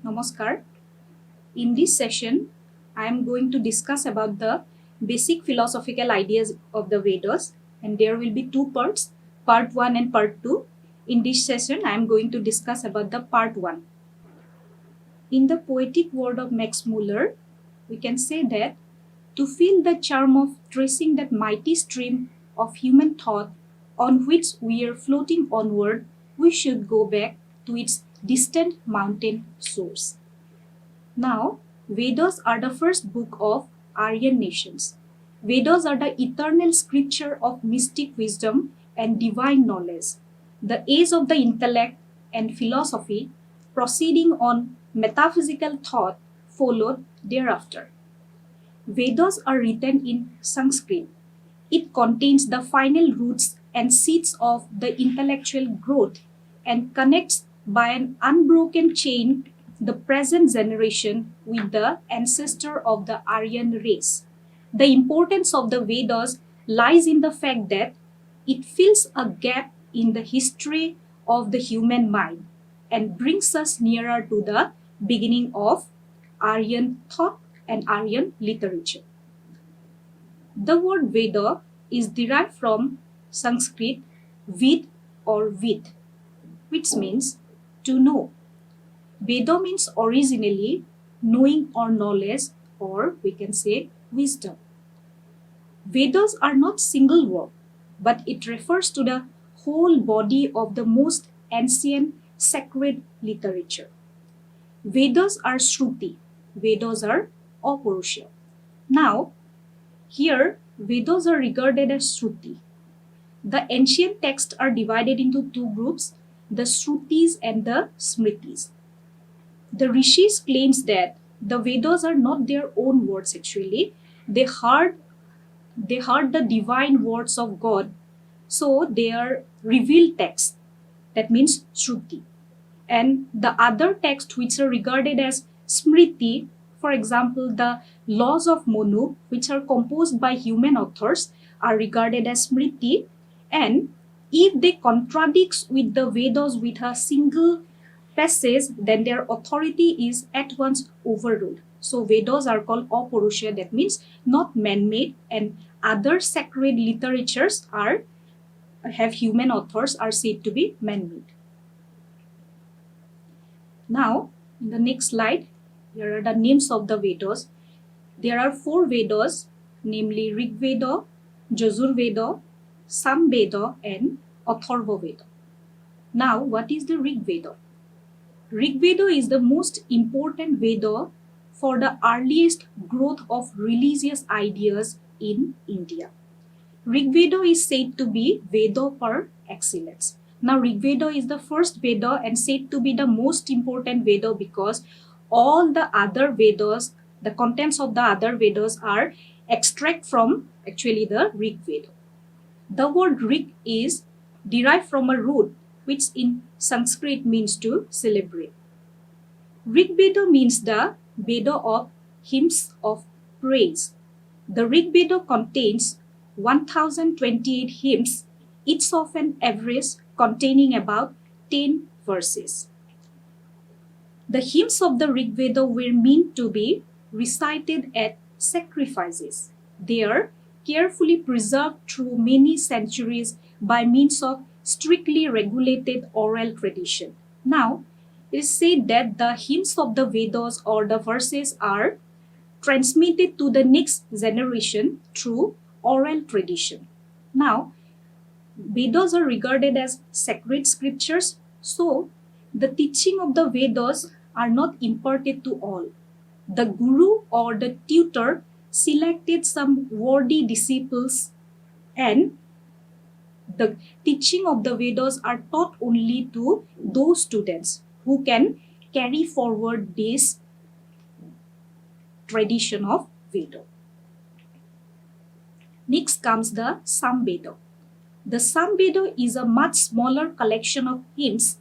Namaskar. In this session, I am going to discuss about the basic philosophical ideas of the Vedas, and there will be two parts, part 1 and part 2. In this session, I am going to discuss about the part 1. In the poetic word of Max Muller, we can say that to feel the charm of tracing that mighty stream of human thought on which we are floating onward, we should go back to its distant mountain source. Now, Vedas are the first book of Aryan nations. Vedas are the eternal scripture of mystic wisdom and divine knowledge, the age of the intellect and philosophy proceeding on metaphysical thought followed thereafter. Vedas are written in Sanskrit. It contains the final roots and seeds of the intellectual growth and connects by an unbroken chain the present generation with the ancestor of the Aryan race. The importance of the Vedas lies in the fact that it fills a gap in the history of the human mind and brings us nearer to the beginning of Aryan thought and Aryan literature. The word Veda is derived from Sanskrit Ved or Vid, which means to know. Veda means originally knowing or knowledge, or we can say wisdom. Vedas are not single work, but it refers to the whole body of the most ancient sacred literature. Vedas are Shruti, Vedas are Apurusha. Now, here Vedas are regarded as Shruti. The ancient texts are divided into two groups, the Shrutis and the Smritis. The rishis claims that the Vedas are not their own words actually. They heard the divine words of God, so they are revealed texts. That means Shruti. And the other texts which are regarded as Smriti, for example, the laws of Manu, which are composed by human authors, are regarded as Smriti. And if they contradict with the Vedas with a single passage, then their authority is at once overruled. So Vedas are called Apurusha, that means not man-made, and other sacred literatures are have human authors are said to be man-made. Now, in the next slide, here are the names of the Vedas. There are four Vedas, namely Rig Veda, Jajur Veda, Sam Veda, and Atharva Veda. Now, what is the Rig Veda? Rig Veda is the most important Veda for the earliest growth of religious ideas in India. Rig Veda is said to be Veda par excellence. Now, Rig Veda is the first Veda and said to be the most important Veda because all the other Vedas, the contents of the other Vedas are extract from actually the Rig Veda. The word Rig is derived from a root which in Sanskrit means to celebrate. Rig Veda means the Veda of hymns of praise. The Rig Veda contains 1028 hymns, each of an average containing about 10 verses. The hymns of the Rig Veda were meant to be recited at sacrifices. They are carefully preserved through many centuries by means of strictly regulated oral tradition. Now, it is said that the hymns of the Vedas or the verses are transmitted to the next generation through oral tradition. Now, Vedas are regarded as sacred scriptures, so the teaching of the Vedas are not imparted to all. The guru or the tutor selected some worthy disciples, and the teaching of the Vedas are taught only to those students who can carry forward this tradition of Veda. Next comes the Samveda. The Samveda is a much smaller collection of hymns,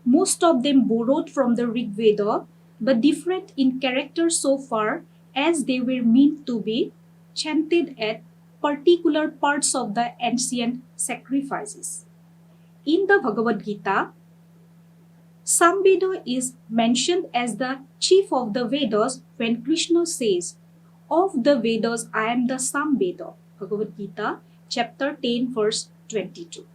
most of them borrowed from the Rig Veda, but different in character so far as they were meant to be chanted at particular parts of the ancient sacrifices. In the Bhagavad Gita, Samveda is mentioned as the chief of the Vedas when Krishna says, "Of the Vedas, I am the Samveda." Bhagavad Gita, chapter 10, verse 22.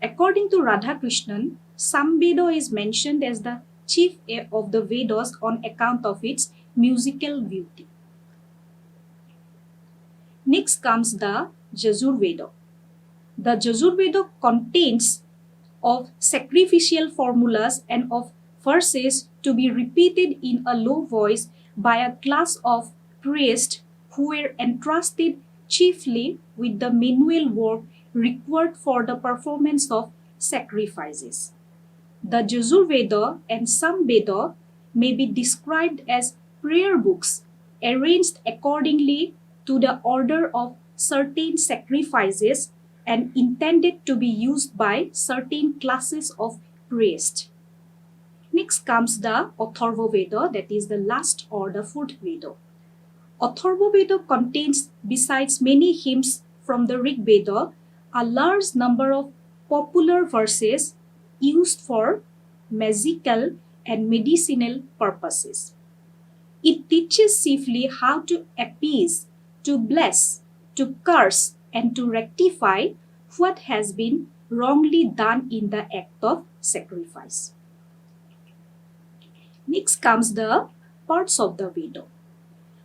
According to Radhakrishnan, Samveda is mentioned as the chief of the Vedas on account of its musical beauty. Next comes the Yajurveda. The Yajurveda contains of sacrificial formulas and of verses to be repeated in a low voice by a class of priests who were entrusted chiefly with the manual work required for the performance of sacrifices. The Yajurveda and Samveda may be described as prayer books arranged accordingly to the order of certain sacrifices and intended to be used by certain classes of priests. Next comes the Atharva Veda, that is the last or the fourth Veda. Atharva Veda contains, besides many hymns from the Rig Veda, a large number of popular verses used for magical and medicinal purposes. It teaches chiefly how to appease, to bless, to curse, and to rectify what has been wrongly done in the act of sacrifice. Next comes the parts of the Veda.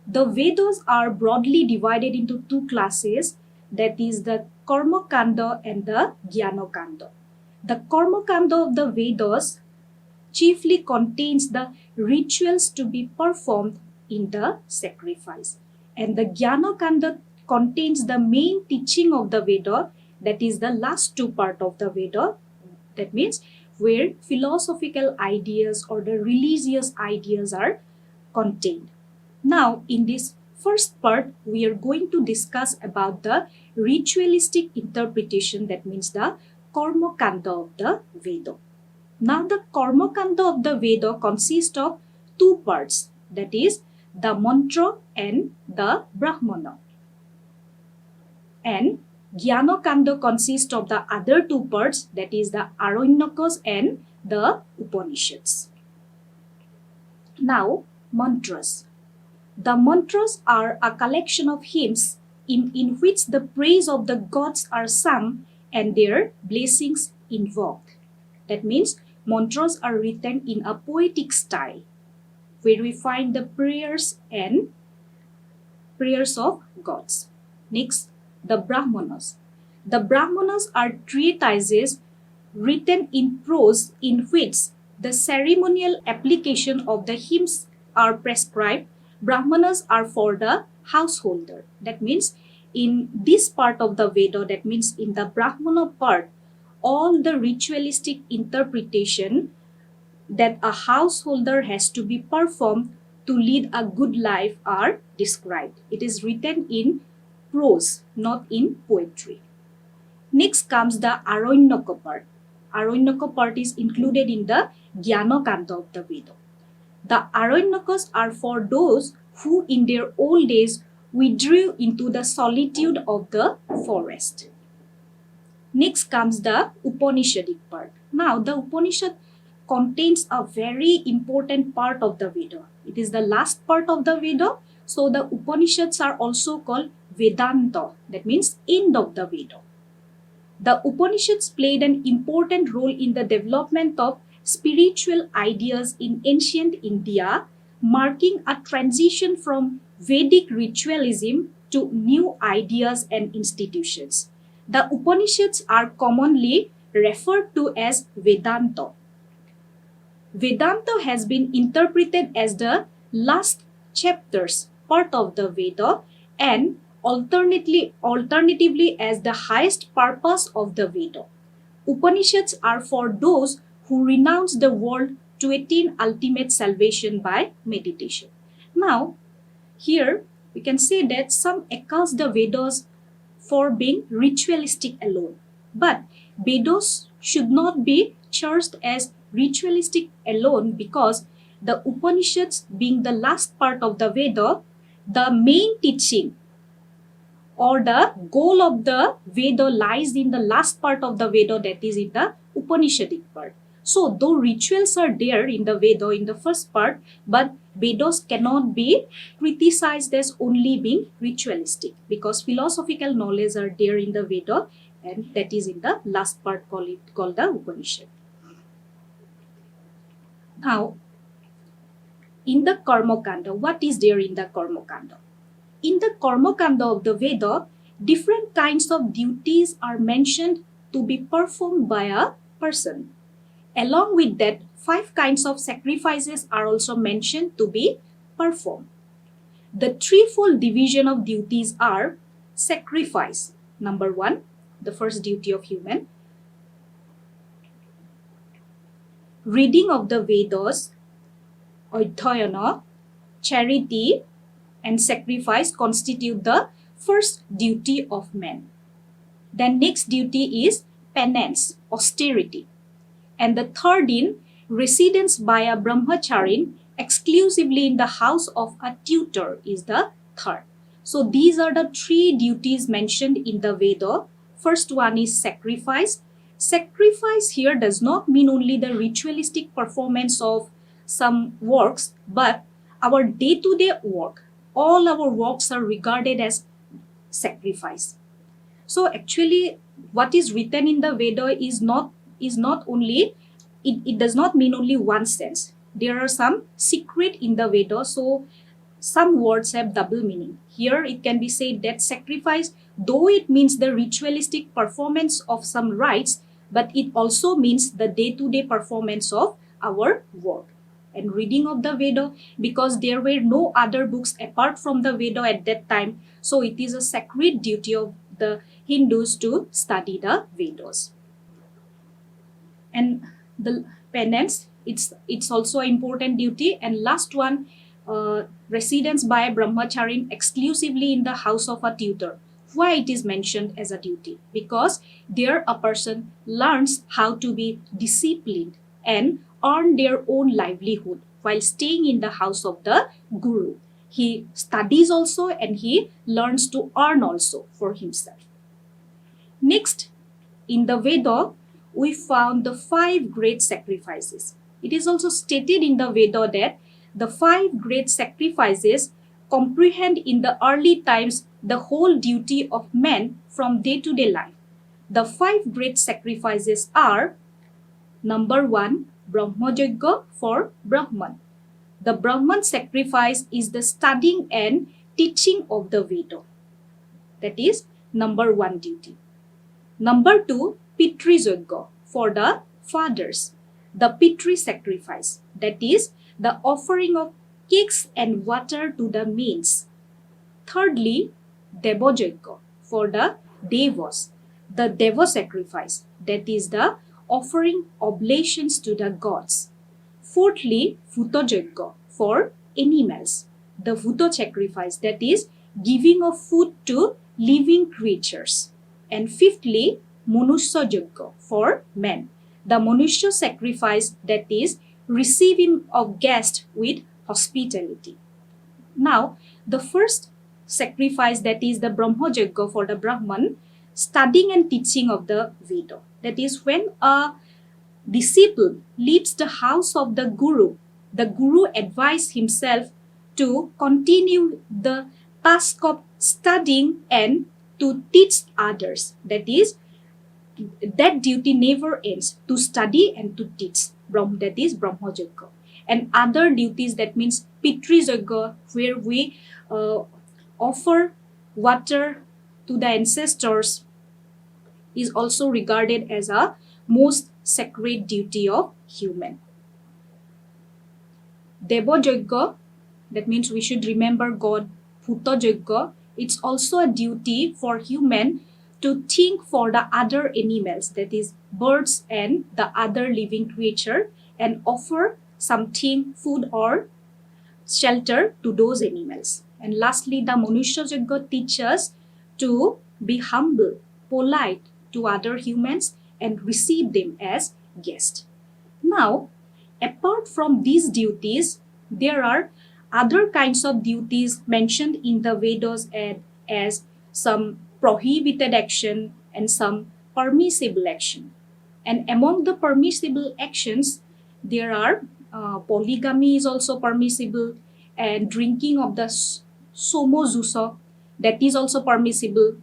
The Vedas are broadly divided into two classes, that is the Karma Kanda and the Jnana Kanda. The Karma Kanda of the Vedas chiefly contains the rituals to be performed in the sacrifice, and the Jnana Kanda contains the main teaching of the Veda, that is the last two part of the Veda, that means where philosophical ideas or the religious ideas are contained. Now, in this first part, we are going to discuss about the ritualistic interpretation, that means the Karma Kanda of the Veda. Now, the Karma Kanda of the Veda consists of two parts, that is the mantra and the Brahmana. And Jnana Kanda consists of the other two parts, that is the Aranyakas and the Upanishads. Now, mantras. The mantras are a collection of hymns in which the praise of the gods are sung and their blessings invoked. That means mantras are written in a poetic style where we find the prayers and prayers of gods. Next, the Brahmanas. The Brahmanas are treatises written in prose in which the ceremonial application of the hymns are prescribed. Brahmanas are for the householder. That means in this part of the Veda, that means in the Brahmana part, all the ritualistic interpretation that a householder has to be performed to lead a good life are described. It is written in prose, not in poetry. Next comes the Aranyaka part. Aranyaka part is included in the Jnana Kanda of the Veda. The Aranyakas are for those who in their old days withdrew into the solitude of the forest. Next comes the Upanishadic part. Now, the Upanishad contains a very important part of the Veda. It is the last part of the Veda. So, the Upanishads are also called Vedanta. That means end of the Veda. The Upanishads played an important role in the development of spiritual ideas in ancient India, marking a transition from Vedic ritualism to new ideas and institutions. The Upanishads are commonly referred to as Vedanta. Vedanta has been interpreted as the last chapters, part of the Veda, and alternatively as the highest purpose of the Veda. Upanishads are for those who renounce the world to attain ultimate salvation by meditation. Now, here we can say that some accuse the Vedas for being ritualistic alone. But Vedas should not be charged as ritualistic alone because the Upanishads being the last part of the Veda, the main teaching or the goal of the Veda lies in the last part of the Veda, that is in the Upanishadic part. So though rituals are there in the Veda in the first part, but Vedas cannot be criticized as only being ritualistic, because philosophical knowledge are there in the Veda, and that is in the last part called the Upanishad. Now, in the Karma Kanda, what is there in the Karma Kanda? In the Karma Kanda of the Veda, different kinds of duties are mentioned to be performed by a person. Along with that, 5 kinds of sacrifices are also mentioned to be performed. The threefold division of duties are sacrifice, number 1, the first duty of human, reading of the Vedas, Adhyayana, charity, and sacrifice constitute the first duty of man. Then next duty is penance, austerity. And the third in residence by a brahmacharin exclusively in the house of a tutor is the third. So these are the 3 duties mentioned in the Veda. First one is sacrifice. Sacrifice here does not mean only the ritualistic performance of some works, but our day-to-day work. All our works are regarded as sacrifice. So actually, what is written in the Veda is not only, it does not mean only one sense. There are some secret in the Veda, so some words have double meaning. Here it can be said that sacrifice, though it means the ritualistic performance of some rites, but it also means the day-to-day performance of our work. And reading of the Veda, because there were no other books apart from the Veda at that time, so it is a sacred duty of the Hindus to study the Vedas. And the penance, it's also an important duty. And last one, residence by a brahmacharin exclusively in the house of a tutor. Why it is mentioned as a duty? Because there a person learns how to be disciplined and earn their own livelihood while staying in the house of the guru. He studies also and he learns to earn also for himself. Next, in the Veda, we found the 5 great sacrifices. It is also stated in the Veda that the 5 great sacrifices comprehend in the early times the whole duty of man from day-to-day life. The 5 great sacrifices are, number 1, Brahmajagya for Brahman. The Brahman sacrifice is the studying and teaching of the Veda. That is number 1 duty. Number 2, Pitrijagya for the fathers. The Pitri sacrifice, that is the offering of cakes and water to the maids. Thirdly, Devajagya for the devas. The Deva sacrifice, that is the offering oblations to the gods. Fourthly, Bhutajagya for animals. The Bhuta sacrifice, that is giving of food to living creatures. And fifthly, Manushya Yajna for men. The Manushya sacrifice, that is receiving of guests with hospitality. Now, the first sacrifice, that is the Brahma Yajna for the Brahman, studying and teaching of the Veda. That is when a disciple leaves the house of the Guru advises himself to continue the task of studying and to teach others. That is, that duty never ends, to study and to teach. That is Brahma Yajna. And other duties, that means Pitri Yajna, where we offer water to the ancestors, is also regarded as a most sacred duty of human. Deva Yajna, that means we should remember God. Bhuta Yajna, it's also a duty for human to think for the other animals, that is birds and the other living creature, and offer something, food or shelter to those animals. And lastly, the Manushya Yajna teaches us to be humble, polite to other humans and receive them as guests. Now, apart from these duties, there are other kinds of duties mentioned in the Vedas as some prohibited action and some permissible action. And among the permissible actions, there are polygamy is also permissible, and drinking of the somo juso, that is also permissible.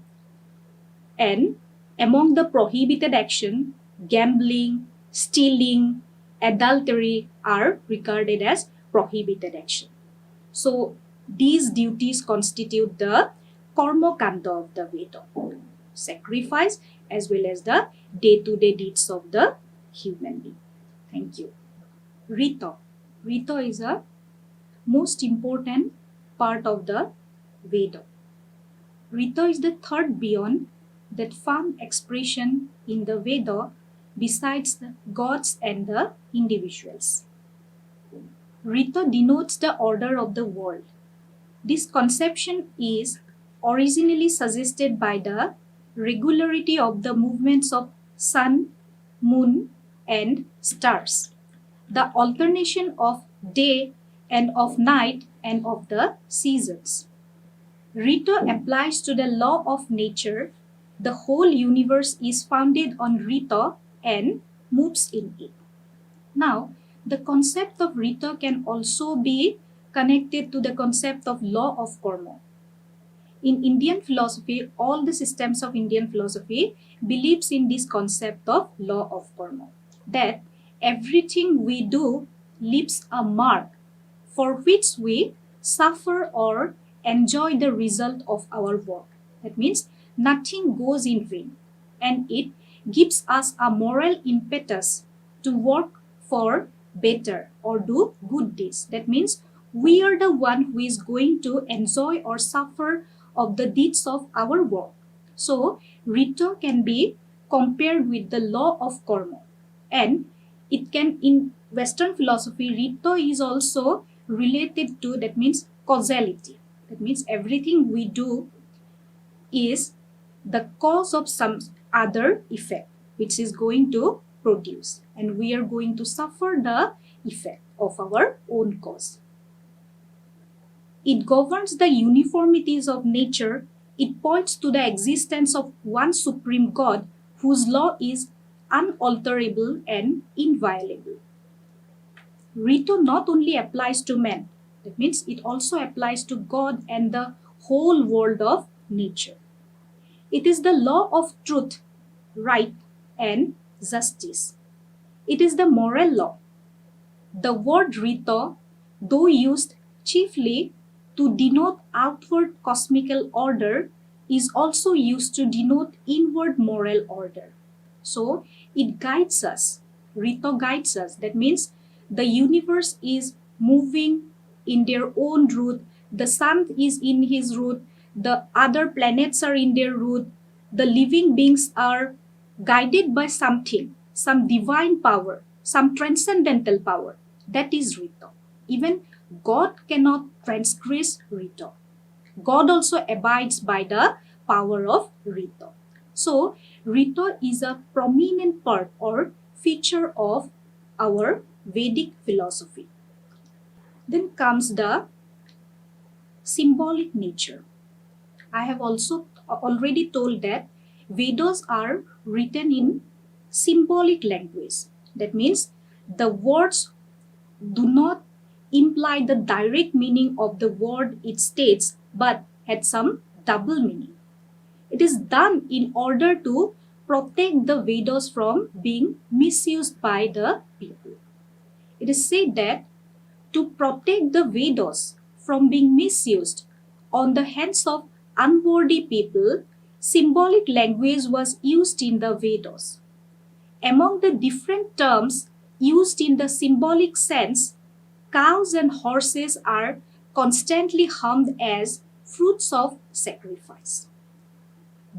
And among the prohibited action, gambling, stealing, adultery are regarded as prohibited action. So these duties constitute the karma kanda of the Veda, sacrifice as well as the day-to-day deeds of the human being. Thank you. Rita. Rita is a most important part of the Veda. Rita is the third beyond that found expression in the Veda besides the gods and the individuals. Rita denotes the order of the world. This conception is originally suggested by the regularity of the movements of sun, moon, and stars, the alternation of day and of night and of the seasons. Rita applies to the law of nature. The whole universe is founded on Rita and moves in it. Now, the concept of Rita can also be connected to the concept of law of karma. In Indian philosophy, all the systems of Indian philosophy believes in this concept of law of karma, that everything we do leaves a mark for which we suffer or enjoy the result of our work. That means nothing goes in vain, and it gives us a moral impetus to work for better or do good deeds. That means we are the one who is going to enjoy or suffer of the deeds of our work. So Rita can be compared with the law of karma, and it can, in Western philosophy, Rita is also related to, that means causality. That means everything we do is the cause of some other effect which is going to produce, and we are going to suffer the effect of our own cause. It governs the uniformities of nature. It points to the existence of one supreme God whose law is unalterable and inviolable. Rita not only applies to man, that means it also applies to God and the whole world of nature. It is the law of truth, right, and justice. It is the moral law. The word Rita, though used chiefly to denote outward cosmical order, is also used to denote inward moral order. So it guides us. Rita guides us. That means the universe is moving in their own route. The sun is in his route. The other planets are in their route. The living beings are guided by something, some divine power, some transcendental power. That is Rita. Even God cannot transgress Rita. God also abides by the power of Rita. So, Rita is a prominent part or feature of our Vedic philosophy. Then comes the symbolic nature. I have also already told that Vedas are written in symbolic language. That means the words do not imply the direct meaning of the word it states, but had some double meaning. It is done in order to protect the Vedas from being misused by the people. It is said that to protect the Vedas from being misused on the hands of unworthy people, symbolic language was used in the Vedas. Among the different terms used in the symbolic sense, cows and horses are constantly hummed as fruits of sacrifice.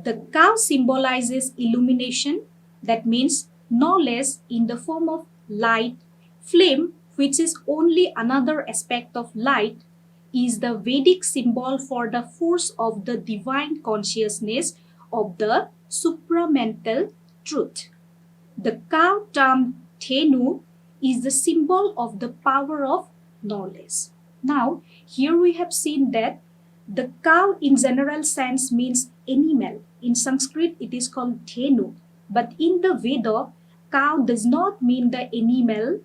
The cow symbolizes illumination, that means knowledge in the form of light. Flame, which is only another aspect of light, is the Vedic symbol for the force of the divine consciousness of the supramental truth. The cow termed Dhenu is the symbol of the power of knowledge. Now, here we have seen that the cow in general sense means animal. In Sanskrit, it is called Dhenu. But in the Veda, cow does not mean the animal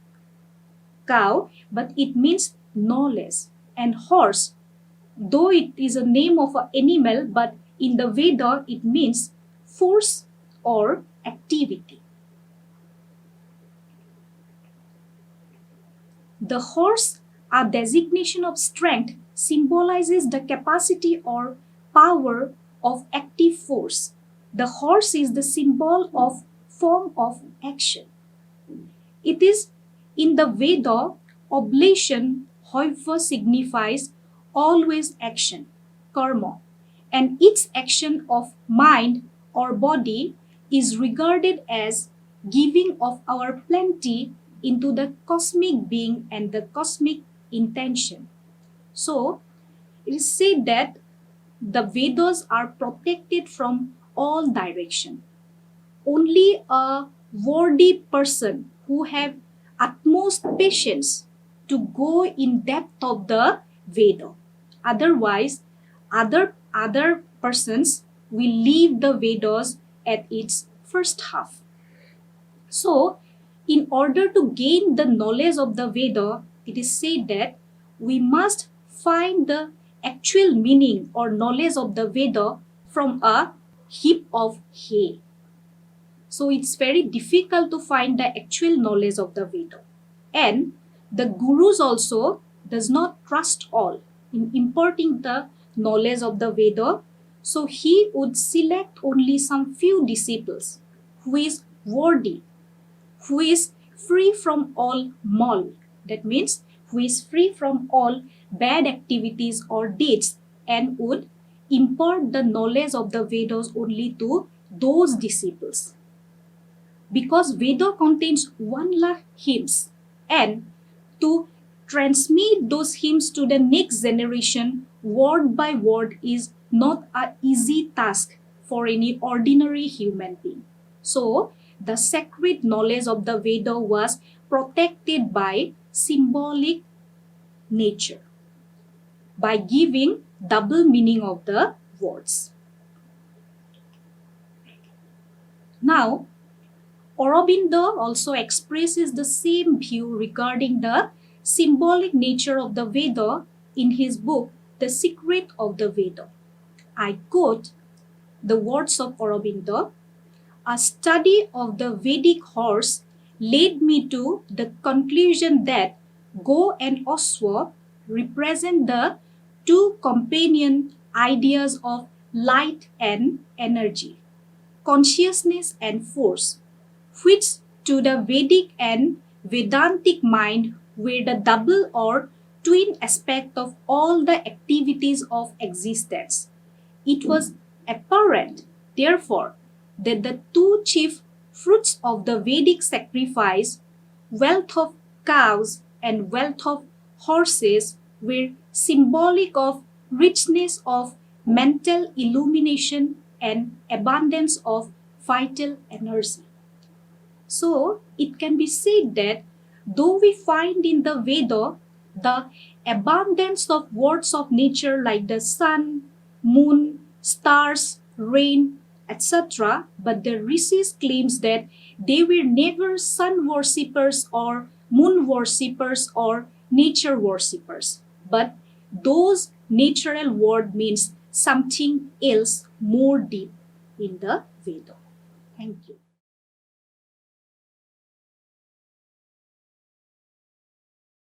cow, but it means knowledge. And horse, though it is a name of an animal, but in the Veda it means force or activity. The horse, a designation of strength, symbolizes the capacity or power of active force. The horse is the symbol of form of action. It is in the Veda, oblation, however, signifies always action, karma, and its action of mind or body is regarded as giving of our plenty into the cosmic being and the cosmic intention. So, it is said that the Vedas are protected from all direction. Only a worthy person who have utmost patience to go in depth of the Veda. Otherwise, other persons will leave the Vedas at its first half. So, in order to gain the knowledge of the Veda, it is said that we must find the actual meaning or knowledge of the Veda from a heap of hay. So it's very difficult to find the actual knowledge of the Veda. And the gurus also does not trust all in imparting the knowledge of the Veda. So he would select only some few disciples who is worthy, who is free from all mal. That means who is free from all bad activities or deeds and would impart the knowledge of the Vedas only to those disciples. Because Veda contains 1 lakh hymns, and to transmit those hymns to the next generation word by word is not an easy task for any ordinary human being. So, the sacred knowledge of the Veda was protected by symbolic nature, by giving double meaning of the words. Now, Aurobindo also expresses the same view regarding the symbolic nature of the Veda in his book, The Secret of the Veda. I quote the words of Aurobindo: "A study of the Vedic horse led me to the conclusion that Go and Aswa represent the two companion ideas of light and energy, consciousness and force, which to the Vedic and Vedantic mind were the double or twin aspect of all the activities of existence. It was apparent, therefore, that the two chief fruits of the Vedic sacrifice, wealth of cows and wealth of horses, were symbolic of richness of mental illumination and abundance of vital energy." So it can be said that though we find in the Veda the abundance of words of nature like the sun, moon, stars, rain, etc., but the rishis claims that they were never sun worshippers or moon worshippers or nature worshippers. But those natural word means something else more deep in the Veda. Thank you.